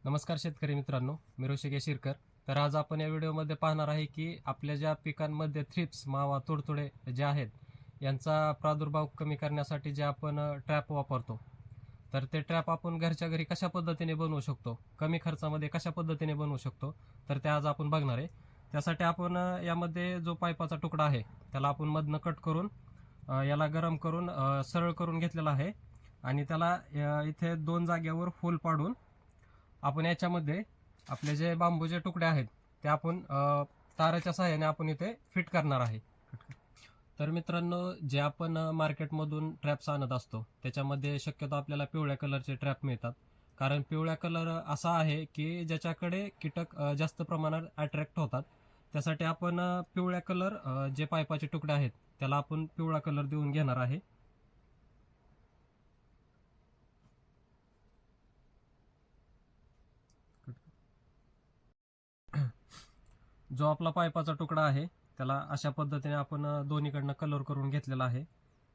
नमस्कार शेतकरी मित्रांनो, मी ऋषिकेश शिरकर. तर आज आपण या व्हिडिओमध्ये पाहणार आहे की आपल्या ज्या पिकांमध्ये थ्रिप्स, मावा, तुडतुडे जे आहेत यांचा प्रादुर्भाव कमी करण्यासाठी जे आपण ट्रॅप वापरतो, तर ते ट्रॅप आपण घरच्या घरी कशा पद्धतीने बनवू शकतो, कमी खर्चामध्ये कशा पद्धतीने बनवू शकतो, तर ते आज आपण बघणार आहे. त्यासाठी आपण यामध्ये जो पाईपाचा तुकडा आहे त्याला आपण मधनं कट करून याला गरम करून सरळ करून घेतलेला आहे आणि त्याला इथे 2 जागेवर होल पाडून आपण याच्यामध्ये आपले जे बांबूचे तुकडे आहेत ते आपण ताराच्या सहाय्याने आपण इथे फिट करणार आहे. तर मित्रांनो, जे आपण मार्केटमधून ट्रॅप्स आणत असतो त्याच्यामध्ये शक्यतो आपल्याला पिवळ्या कलरचे ट्रॅप मिळतात. कारण पिवळ्या कलर असा आहे की ज्याच्याकडे कीटक जास्त प्रमाणात अट्रॅक्ट होतात. त्यासाठी आपण पिवळ्या कलर जे पाईपाचे तुकडे आहेत त्याला आपण पिवळा कलर देऊन घेणार आहे. जो आपला पाईपाचा तुकडा आहे त्याला अशा पद्धतीने आपण दोन्हीकडनं कलर करून घेतलेला आहे.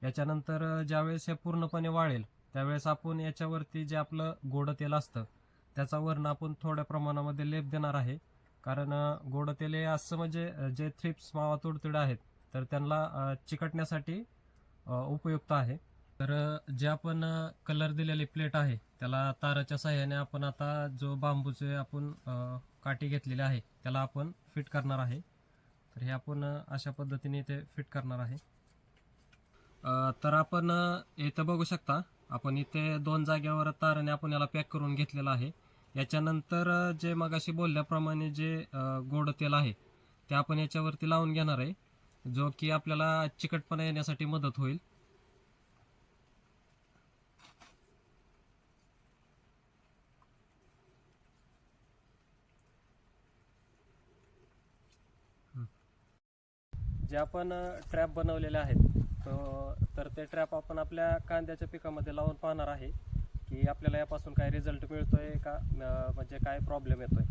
याच्यानंतर ज्यावेळेस हे पूर्णपणे वाळेल त्यावेळेस आपण याच्यावरती जे आपलं गोड तेल असतं त्याचा वर्ण आपण थोड्या प्रमाणामध्ये लेप देणार आहे. कारण गोड तेल हे असं म्हणजे जे थ्रिप्स, मावा, तुडतुडे आहेत तर त्यांना चिकटण्यासाठी उपयुक्त आहे. तर जे आपण कलर दिलेली प्लेट आहे त्याला ताराच्या साहाय्याने आपण आता जो बांबूचे आपण काठी घेतलेली आहे त्याला आपण फिट करणार आहे. तर हे आपण अशा पद्धतीने इथे फिट करणार आहे. तर आपण इथं बघू शकता, आपण इथे 2 जागेवर ताराने आपण याला पॅक करून घेतलेलं आहे. याच्यानंतर जे मगाशी बोलल्याप्रमाणे जे गोड तेल आहे ते आपण याच्यावरती लावून घेणार आहे, जो की आपल्याला चिकटपणा येण्यासाठी मदत होईल. जे आपण ट्रॅप बनवलेले आहेत तर ते ट्रॅप आपण आपल्या कांद्याच्या पिकामध्ये लावून पाहणार आहे की आपल्याला यापासून काय रिझल्ट मिळतोय का, म्हणजे काय प्रॉब्लेम येतोय.